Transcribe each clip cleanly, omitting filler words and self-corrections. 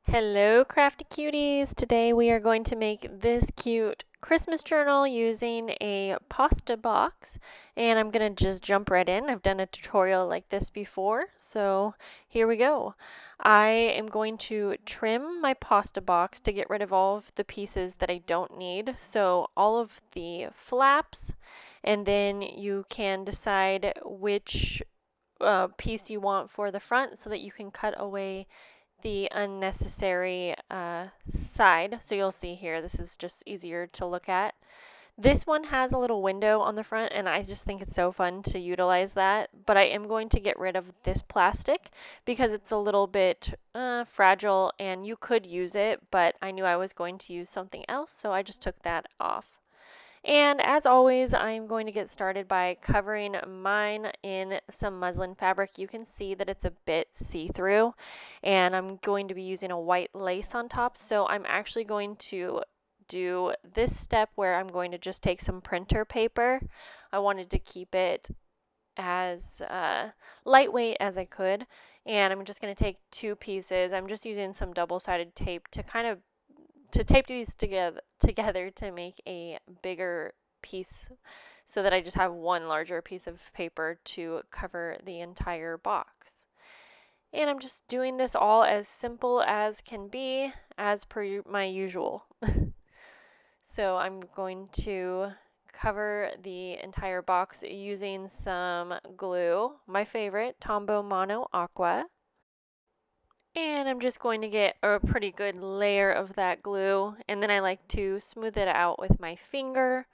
Hello, crafty cuties! Today we are going to make this cute Christmas journal using a pasta box, and I'm going to just jump right in. I've done a tutorial like this before, so here we go. I am going to trim my pasta box to get rid of all of the pieces that I don't need, so all of the flaps, and then you can decide which piece you want for the front so that you can cut away the unnecessary side. So you'll see here, this is just easier to look at. This one has a little window on the front, and I just think it's so fun to utilize that. But I am going to get rid of this plastic because it's a little bit fragile, and you could use it, but I knew I was going to use something else, so I just took that off. And as always, I'm going to get started by covering mine in some muslin fabric. You can see that it's a bit see-through, and I'm going to be using a white lace on top. So I'm actually going to do this step where I'm going to just take some printer paper. I wanted to keep it as lightweight as I could, and I'm just going to take two pieces. I'm just using some double-sided tape to kind of tape these together to make a bigger piece so that I just have one larger piece of paper to cover the entire box. And I'm just doing this all as simple as can be, as per my usual. So I'm going to cover the entire box using some glue, my favorite, Tombow Mono Aqua. And I'm just going to get a pretty good layer of that glue, and then I like to smooth it out with my finger.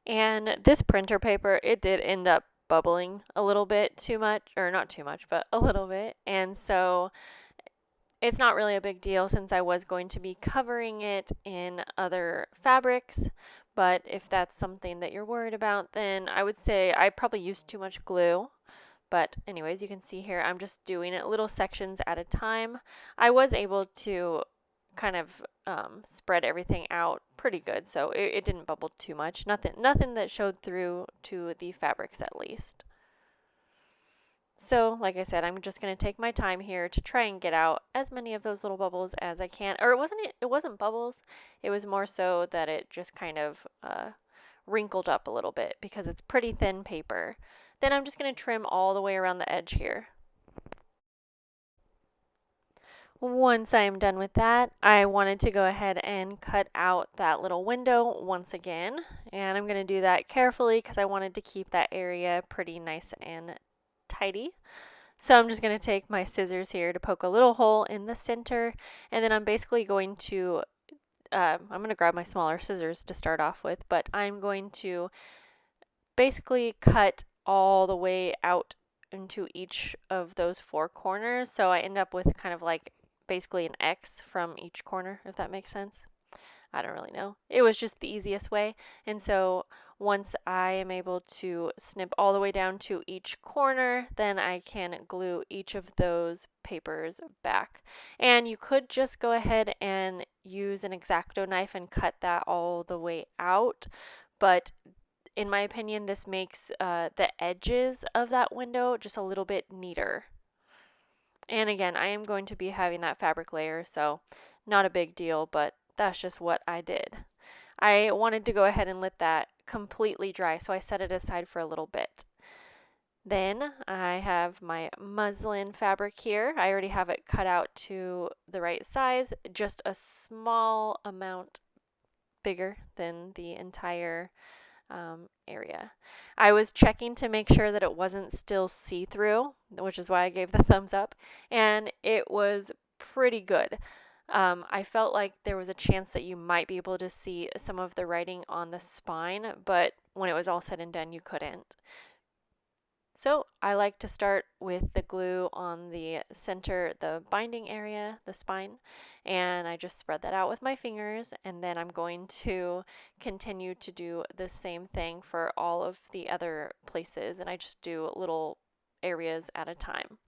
And this printer paper, it did end up bubbling a little bit too much, or not too much, but a little bit. And so it's not really a big deal since I was going to be covering it in other fabrics. But if that's something that you're worried about, then I would say I probably used too much glue. But anyways, you can see here, I'm just doing it little sections at a time. I was able to kind of spread everything out pretty good, so it didn't bubble too much. Nothing that showed through to the fabrics at least. So, like I said, I'm just going to take my time here to try and get out as many of those little bubbles as I can. Or it wasn't bubbles. It was more so that it just kind of wrinkled up a little bit because it's pretty thin paper. Then I'm just going to trim all the way around the edge here. Once I am done with that, I wanted to go ahead and cut out that little window once again. And I'm going to do that carefully because I wanted to keep that area pretty nice and tidy. So I'm just going to take my scissors here to poke a little hole in the center, and then I'm basically going to, I'm going to grab my smaller scissors to start off with, but I'm going to basically cut all the way out into each of those four corners. So I end up with kind of like basically an X from each corner, if that makes sense. I don't really know. It was just the easiest way. And so once I am able to snip all the way down to each corner, then I can glue each of those papers back. And you could just go ahead and use an X-Acto knife and cut that all the way out. But in my opinion, this makes the edges of that window just a little bit neater. And again, I am going to be having that fabric layer, so not a big deal, but that's just what I did. I wanted to go ahead and let that completely dry, so I set it aside for a little bit. Then I have my muslin fabric here. I already have it cut out to the right size, just a small amount bigger than the entire area. I was checking to make sure that it wasn't still see-through, which is why I gave the thumbs up, and it was pretty good. I felt like there was a chance that you might be able to see some of the writing on the spine, but when it was all said and done, you couldn't. So I like to start with the glue on the center, the binding area, the spine, and I just spread that out with my fingers, and then I'm going to continue to do the same thing for all of the other places, and I just do little areas at a time.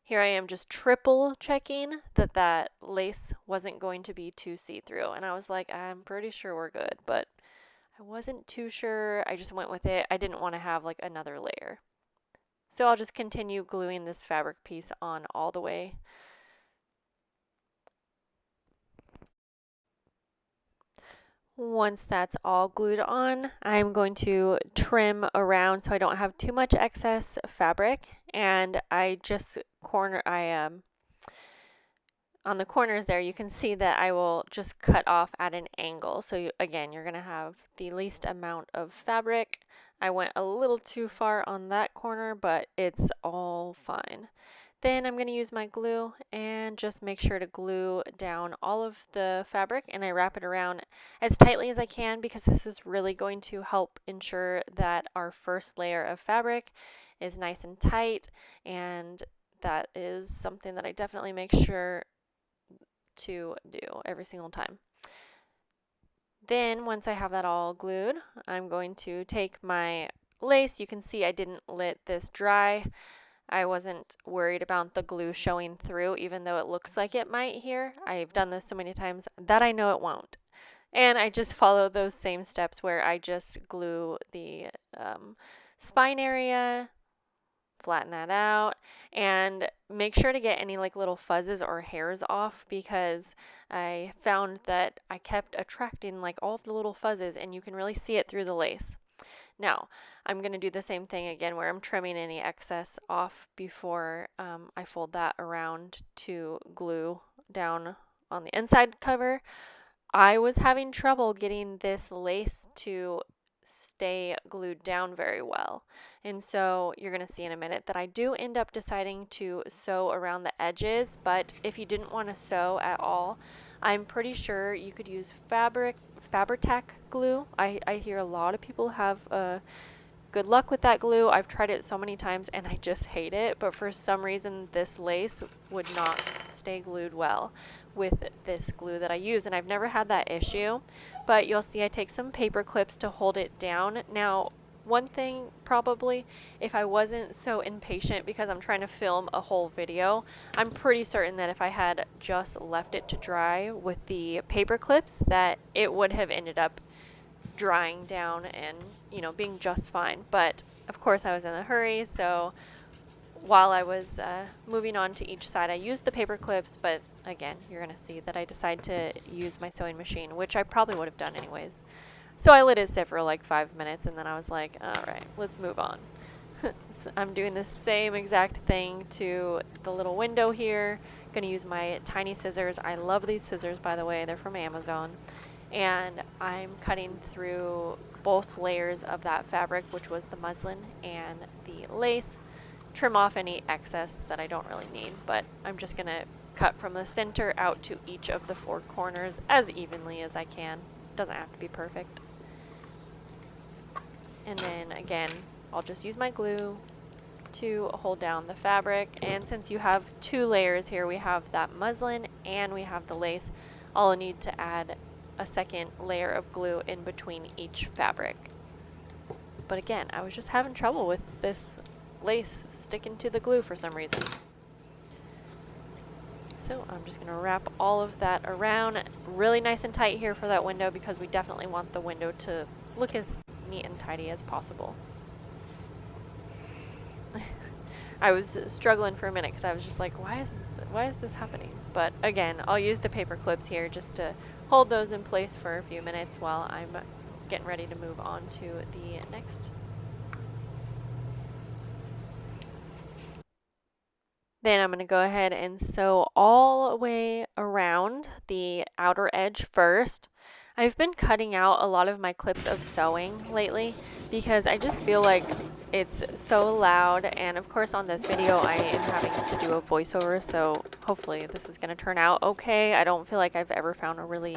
Here I am just triple checking that that lace wasn't going to be too see-through, and I was like, I'm pretty sure we're good, but I wasn't too sure. I just went with it. I didn't want to have like another layer. So I'll just continue gluing this fabric piece on all the way Once that's all glued on, I'm going to trim around so I don't have too much excess fabric, and I just on the corners there, you can see that I will just cut off at an angle. So again, you're going to have the least amount of fabric. I went a little too far on that corner, but it's all fine. Then I'm going to use my glue and just make sure to glue down all of the fabric, and I wrap it around as tightly as I can because this is really going to help ensure that our first layer of fabric is nice and tight, and that is something that I definitely make sure to do every single time. Then once I have that all glued, I'm going to take my lace. You can see I didn't let this dry. I wasn't worried about the glue showing through, even though it looks like it might here. I've done this so many times that I know it won't. And I just follow those same steps where I just glue the spine area, flatten that out, and make sure to get any like little fuzzes or hairs off, because I found that I kept attracting like all of the little fuzzes, and you can really see it through the lace. Now, I'm going to do the same thing again where I'm trimming any excess off before I fold that around to glue down on the inside cover. I was having trouble getting this lace to stay glued down very well. And so you're going to see in a minute that I do end up deciding to sew around the edges, but if you didn't want to sew at all, I'm pretty sure you could use Fabri-Tac glue. I hear a lot of people have good luck with that glue. I've tried it so many times and I just hate it, but for some reason this lace would not stay glued well with this glue that I use, and I've never had that issue. But you'll see I take some paper clips to hold it down. Now, one thing probably, if I wasn't so impatient because I'm trying to film a whole video, I'm pretty certain that if I had just left it to dry with the paper clips, that it would have ended up drying down and, being just fine. But of course I was in a hurry, so while I was moving on to each side, I used the paper clips, but again, you're going to see that I decided to use my sewing machine, which I probably would have done anyways. So I let it sit for like 5 minutes, and then I was like, all right, let's move on. So I'm doing the same exact thing to the little window here. I'm going to use my tiny scissors. I love these scissors, by the way. They're from Amazon. And I'm cutting through both layers of that fabric, which was the muslin and the lace. Trim off any excess that I don't really need, but I'm just going to cut from the center out to each of the 4 corners as evenly as I can. Doesn't have to be perfect. And then again, I'll just use my glue to hold down the fabric. And since you have 2 layers here, we have that muslin and we have the lace, I'll need to add a second layer of glue in between each fabric. But again, I was just having trouble with this lace sticking to the glue for some reason. So I'm just going to wrap all of that around really nice and tight here for that window, because we definitely want the window to look as neat and tidy as possible. I was struggling for a minute because I was just like, why is this happening? But again, I'll use the paper clips here just to hold those in place for a few minutes while I'm getting ready to move on to the next. Then I'm going to go ahead and sew all the way around the outer edge first. I've been cutting out a lot of my clips of sewing lately because I just feel like it's so loud, and of course on this video I am having to do a voiceover, so hopefully this is going to turn out okay. I don't feel like I've ever found a really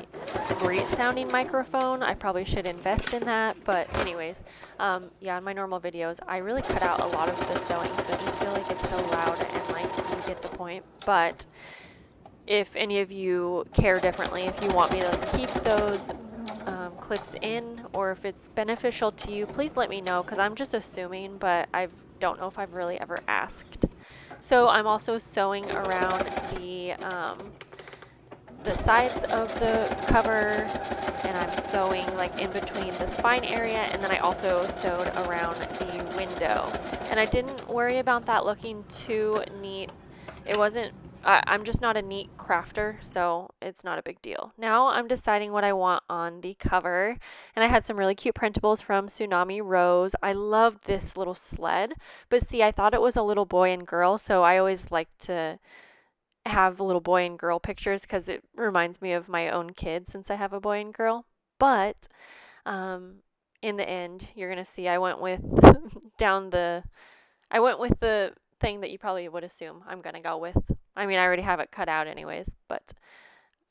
great sounding microphone. I probably should invest in that, but anyways, yeah, in my normal videos I really cut out a lot of the sewing because I just feel like it's so loud and like you get the point. But if any of you care differently, if you want me to keep those clips in, or if it's beneficial to you, please let me know, because I'm just assuming, but I don't know if I've really ever asked. So I'm also sewing around the sides of the cover, and I'm sewing like in between the spine area, and then I also sewed around the window. And I didn't worry about that looking too neat. It wasn't I'm just not a neat crafter, so it's not a big deal. Now I'm deciding what I want on the cover, and I had some really cute printables from Tsunami Rose. I love this little sled, but see, I thought it was a little boy and girl, so I always like to have little boy and girl pictures because it reminds me of my own kids since I have a boy and girl. But um, in the end, you're gonna see I went with I went with the thing that you probably would assume I'm gonna go with. I mean, I already have it cut out anyways, but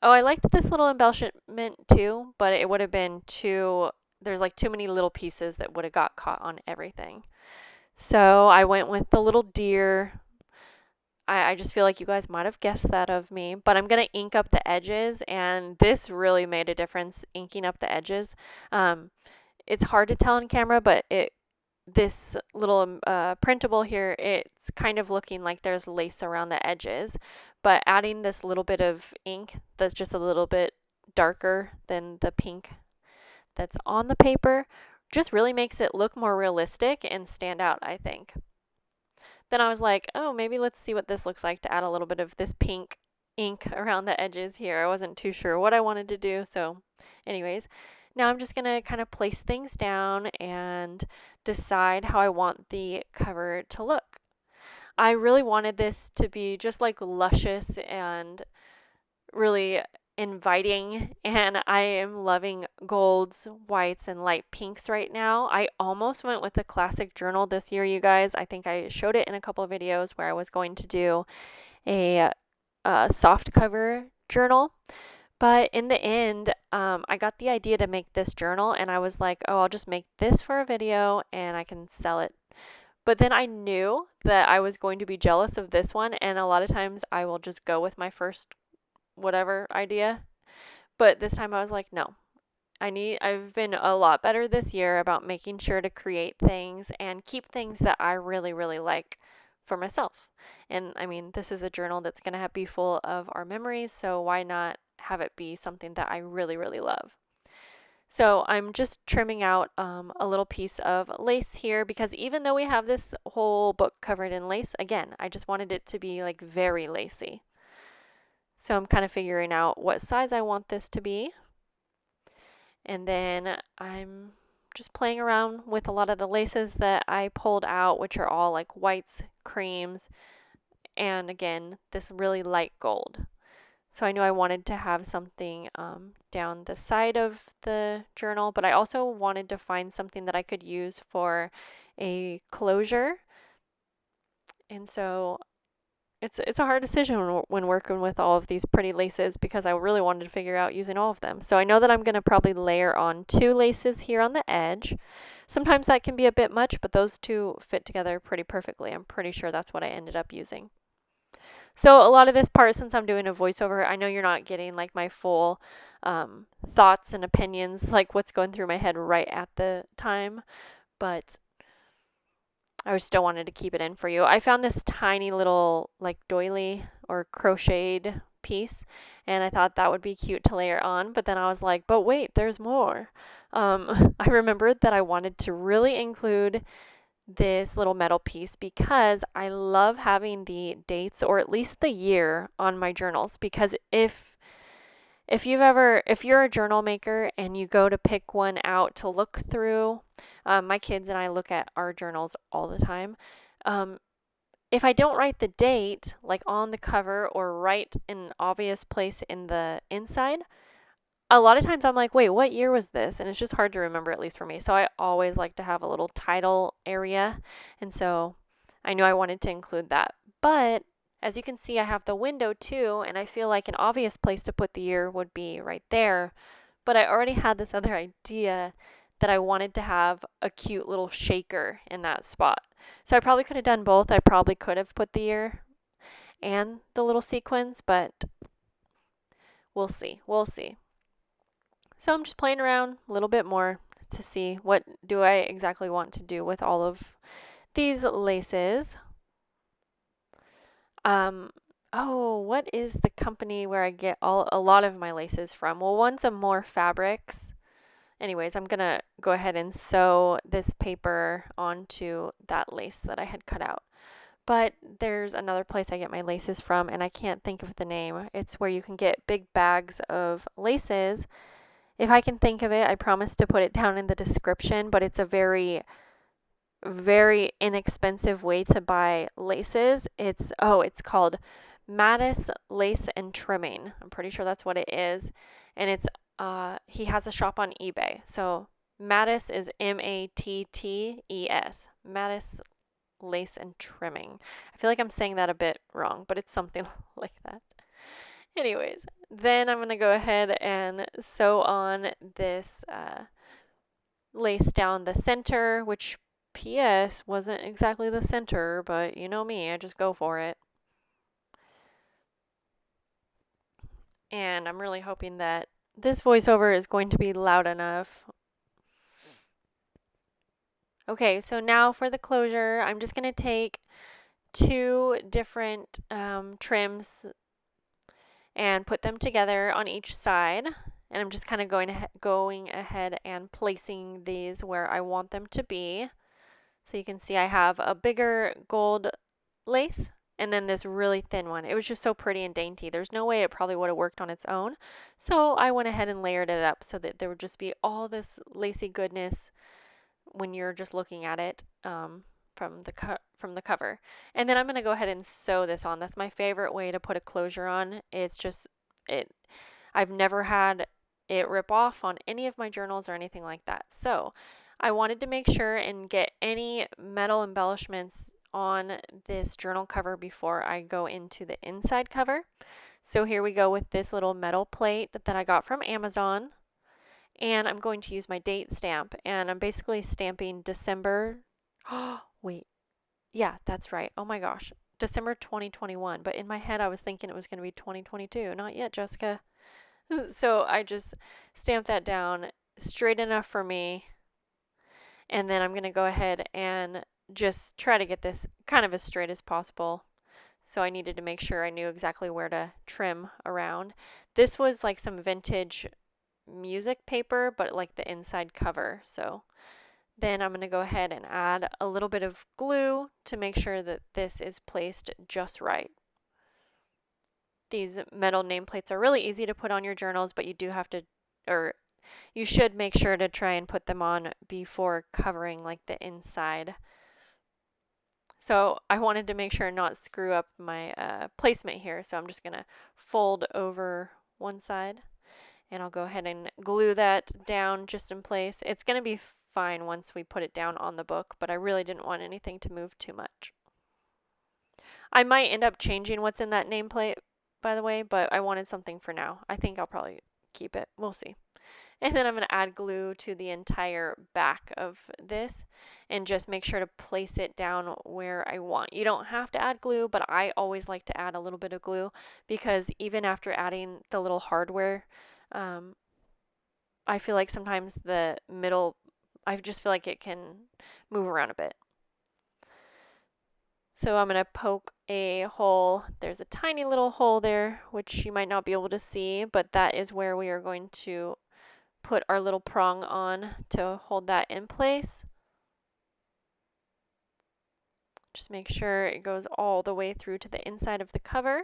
oh, I liked this little embellishment too, but it would have been there's like too many little pieces that would have got caught on everything. So I went with the little deer. I just feel like you guys might have guessed that of me, but I'm going to ink up the edges, and this really made a difference inking up the edges. Um, it's hard to tell on camera, but this little printable here, it's kind of looking like there's lace around the edges, but adding this little bit of ink that's just a little bit darker than the pink that's on the paper just really makes it look more realistic and stand out, I think. Then I was like, oh, maybe let's see what this looks like to add a little bit of this pink ink around the edges here. I wasn't too sure what I wanted to do, so anyways, now I'm just going to kind of place things down and decide how I want the cover to look. I really wanted this to be just like luscious and really inviting, and I am loving golds, whites, and light pinks right now. I almost went with a classic journal this year, you guys. I think I showed it in a couple of videos where I was going to do a soft cover journal. But in the end, I got the idea to make this journal, and I was like, oh, I'll just make this for a video and I can sell it. But then I knew that I was going to be jealous of this one, and a lot of times I will just go with my first whatever idea. But this time I was like, no. I've been a lot better this year about making sure to create things and keep things that I really, really like for myself. And I mean, this is a journal that's going to be full of our memories, so why not have it be something that I really, really love? So I'm just trimming out a little piece of lace here because even though we have this whole book covered in lace, again, I just wanted it to be like very lacy. So I'm kind of figuring out what size I want this to be. And then I'm just playing around with a lot of the laces that I pulled out, which are all like whites, creams, and again, this really light gold. So I knew I wanted to have something down the side of the journal, but I also wanted to find something that I could use for a closure. And so it's a hard decision when working with all of these pretty laces because I really wanted to figure out using all of them. So I know that I'm going to probably layer on 2 laces here on the edge. Sometimes that can be a bit much, but those two fit together pretty perfectly. I'm pretty sure that's what I ended up using. So a lot of this part, since I'm doing a voiceover, I know you're not getting like my full thoughts and opinions, like what's going through my head right at the time, but I still wanted to keep it in for you. I found this tiny little like doily or crocheted piece, and I thought that would be cute to layer on, but then I was like, but wait, there's more. I remembered that I wanted to really include this little metal piece because I love having the dates or at least the year on my journals because if you're a journal maker and you go to pick one out to look through, my kids and I look at our journals all the time. If I don't write the date, like on the cover or write in an obvious place in the inside, a lot of times I'm like, wait, what year was this? And it's just hard to remember, at least for me. So I always like to have a little title area. And so I knew I wanted to include that. But as you can see, I have the window too, and I feel like an obvious place to put the year would be right there. But I already had this other idea that I wanted to have a cute little shaker in that spot. So I probably could have done both. I probably could have put the year and the little sequins, but we'll see. We'll see. So I'm just playing around a little bit more to see what do I exactly want to do with all of these laces. Oh, what is the company where I get a lot of my laces from? Well, one's a More Fabrics. Anyways, I'm gonna go ahead and sew this paper onto that lace that I had cut out. But there's another place I get my laces from, and I can't think of the name. It's where you can get big bags of laces. If I can think of it, I promise to put it down in the description, but it's a very, very inexpensive way to buy laces. It's called Mattis Lace and Trimming. I'm pretty sure that's what it is. And it's he has a shop on eBay. So Mattis is Mattes. Mattis Lace and Trimming. I feel like I'm saying that a bit wrong, but it's something like that. Anyways, then I'm going to go ahead and sew on this lace down the center, which P.S. wasn't exactly the center, but you know me, I just go for it. And I'm really hoping that this voiceover is going to be loud enough. Okay, so now for the closure, I'm just going to take two different trims and put them together on each side. And I'm just kind of going ahead and placing these where I want them to be. So you can see I have a bigger gold lace and then this really thin one. It was just so pretty and dainty. There's no way it probably would have worked on its own. So I went ahead and layered it up so that there would just be all this lacy goodness when you're just looking at it from the cover. And then I'm going to go ahead and sew this on. That's my favorite way to put a closure on. It's just I've never had it rip off on any of my journals or anything like that. So I wanted to make sure and get any metal embellishments on this journal cover before I go into the inside cover. So here we go with this little metal plate that I got from Amazon. And I'm going to use my date stamp, and I'm basically stamping December. Oh, wait. Yeah, that's right. Oh my gosh. December 2021. But in my head, I was thinking it was going to be 2022. Not yet, Jessica. So I just stamped that down straight enough for me. And then I'm going to go ahead and just try to get this kind of as straight as possible. So I needed to make sure I knew exactly where to trim around. This was like some vintage music paper, but like the inside cover. So then I'm going to go ahead and add a little bit of glue to make sure that this is placed just right. These metal nameplates are really easy to put on your journals, but you do have to, or you should make sure to try and put them on before covering like the inside. So I wanted to make sure not screw up my placement here, so I'm just going to fold over one side. And I'll go ahead and glue that down just in place. It's going to be fine once we put it down on the book, but I really didn't want anything to move too much. I might end up changing what's in that nameplate, by the way, but I wanted something for now. I think I'll probably keep it. We'll see. And then I'm going to add glue to the entire back of this and just make sure to place it down where I want. You don't have to add glue, but I always like to add a little bit of glue because even after adding the little hardware, I feel like sometimes the middle, I just feel like it can move around a bit. So I'm going to poke a hole. There's a tiny little hole there, which you might not be able to see, but that is where we are going to put our little prong on to hold that in place. Just make sure it goes all the way through to the inside of the cover,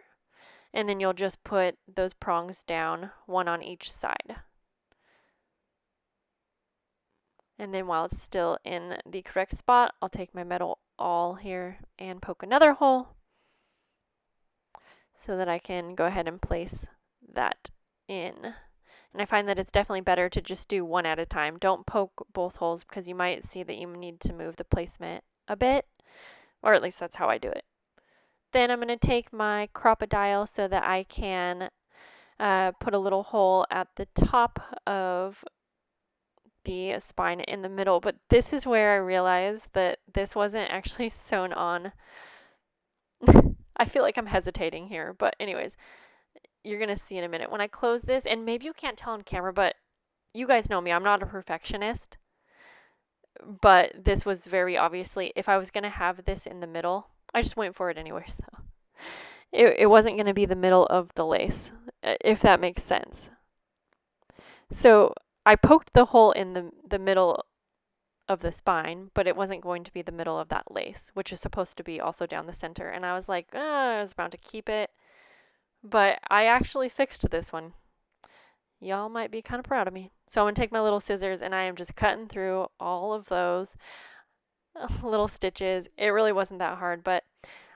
and then you'll just put those prongs down, one on each side. And then while it's still in the correct spot, I'll take my metal awl here and poke another hole so that I can go ahead and place that in. And I find that it's definitely better to just do one at a time. Don't poke both holes because you might see that you need to move the placement a bit, or at least that's how I do it. Then I'm going to take my Crop-A-Dial so that I can put a little hole at the top of the spine in the middle, but this is where I realized that this wasn't actually sewn on. I feel like I'm hesitating here, but anyways, you're going to see in a minute. When I close this, and maybe you can't tell on camera, but you guys know me, I'm not a perfectionist, but this was very obviously, if I was going to have this in the middle, I just went for it anyways though. It wasn't going to be the middle of the lace, if that makes sense. So I poked the hole in the middle of the spine, but it wasn't going to be the middle of that lace, which is supposed to be also down the center. And I was like, I was bound to keep it, but I actually fixed this one. Y'all might be kind of proud of me. So I'm going to take my little scissors and I am just cutting through all of those little stitches. It really wasn't that hard, but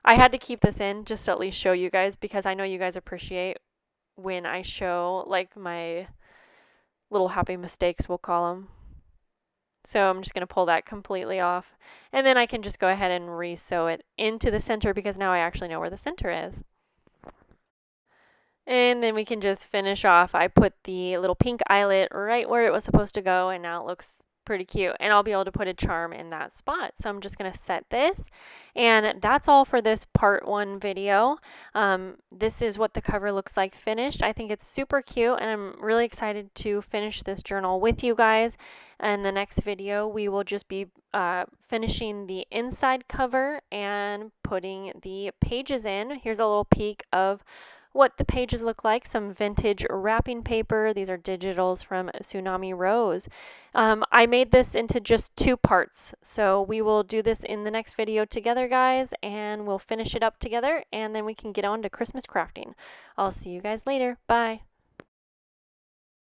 I had to keep this in just to at least show you guys, because I know you guys appreciate when I show like my little happy mistakes, we'll call them. So I'm just going to pull that completely off, and then I can just go ahead and re-sew it into the center, because now I actually know where the center is. And then we can just finish off. I put the little pink eyelet right where it was supposed to go, and now it looks pretty cute. And I'll be able to put a charm in that spot. So I'm just going to set this. And that's all for this part 1 video. This is what the cover looks like finished. I think it's super cute, and I'm really excited to finish this journal with you guys. In the next video, we will just be finishing the inside cover and putting the pages in. Here's a little peek of what the pages look like, some vintage wrapping paper. These are digitals from Tsunami Rose. I made this into just 2 parts, so we will do this in the next video together, guys, and we'll finish it up together, and then we can get on to Christmas crafting. I'll see you guys later. Bye.